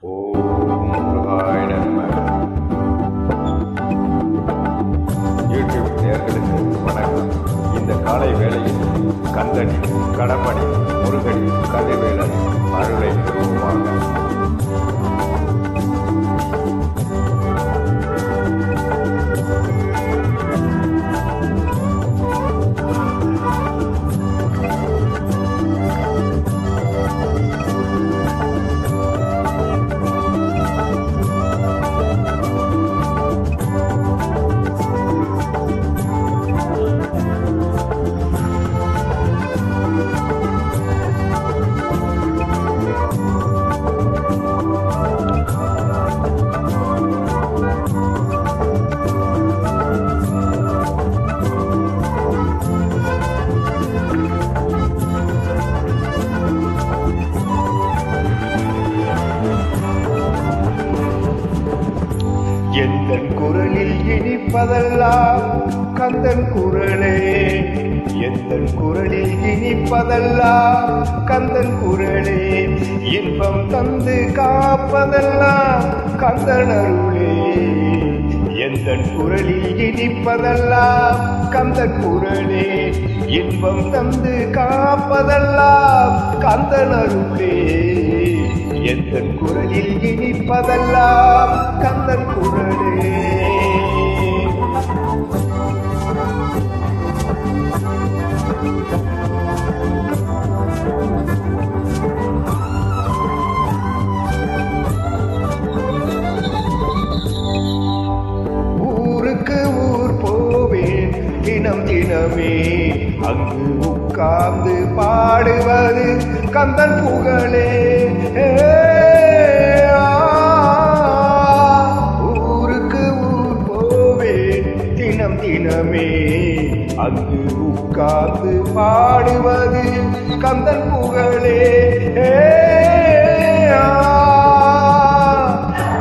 ஓம் முருகாய நம. யூடியூப் நேயர்களுக்கு வணக்கம். இந்த காலை வேளையில் கந்தனி, கடம்படி, முருகடி, கதிர்வேலன் அருளை பெறுவோமாக. எந்தன் குரலில் இனிப்பதெல்லாம் கந்தன் குரலே, எந்தன் குரலில் இனிப்பதெல்லாம் கந்தன் குரலே, இன்பம் தந்து காப்பதெல்லாம் கந்தன் அருளே. எந்தன் குரலில் இனிப்பதெல்லாம் கந்தன் குரலே, இன்பம் தந்து காப்பதெல்லாம் கந்தன் அருளே. எந்தன் குரலில் இனிப்பதெல்லாம் கந்தன் குரலே. ஊருக்கு ஊர் போவேன் தினம் தினமே, அங்கு உட்கார்ந்து பாடுவது கந்தன் புகழே. ஊருக்கு ஊர் போவேன் தினம் தினமே, அங்கு உட்கார்ந்து பாடுவது கந்தன் புகழே.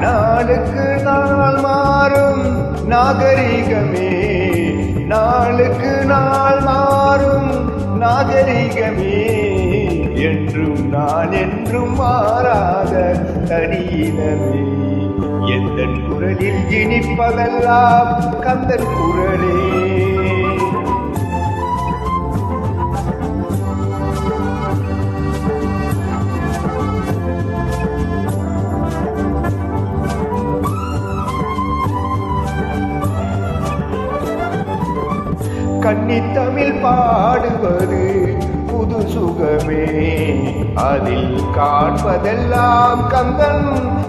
நாளுக்கு நாள் மாறும் நாகரிகமே, நாளுக்கு நாள் மாறும் நாகரிகமே, என்றும் நான் என்றும் மாறாத தனியினமே. எந்தன் குரலில் இனிப்பதெல்லாம் கந்தன் குரலே. கன்னித்தமிழ் பாடுவது புது சுகமே, அதில் காண்பதெல்லாம் கந்தன்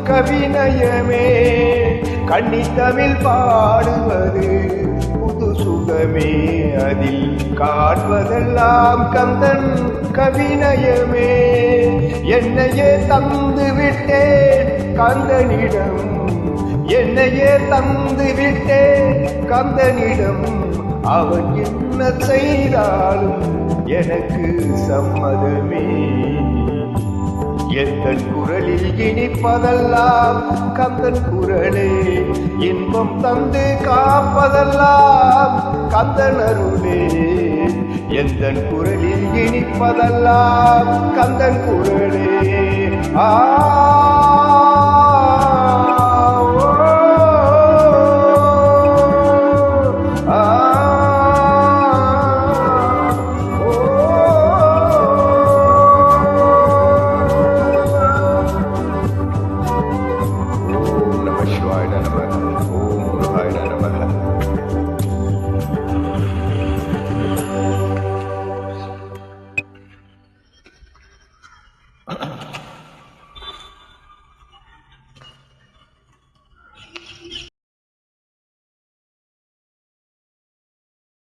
கவிநயமே. கன்னித்தமிழ் பாடுவது புது சுகமே, அதில் காண்பதெல்லாம் கந்தன் கவிநயமே. என்னையே தந்து விட்டேன் கந்தனிடம், என்னையே தந்து விட்டேன் கந்தனிடம், அவன் என்ன செய்தாலும் எனக்கு சம்மதமே. எந்தன் குரலில் இனிப்பதெல்லாம் கந்தன் குரலே, இன்பம் தந்து காப்பதெல்லாம் கந்தன் அருளே. எந்தன் குரலில் இனிப்பதெல்லாம் கந்தன் குரலே.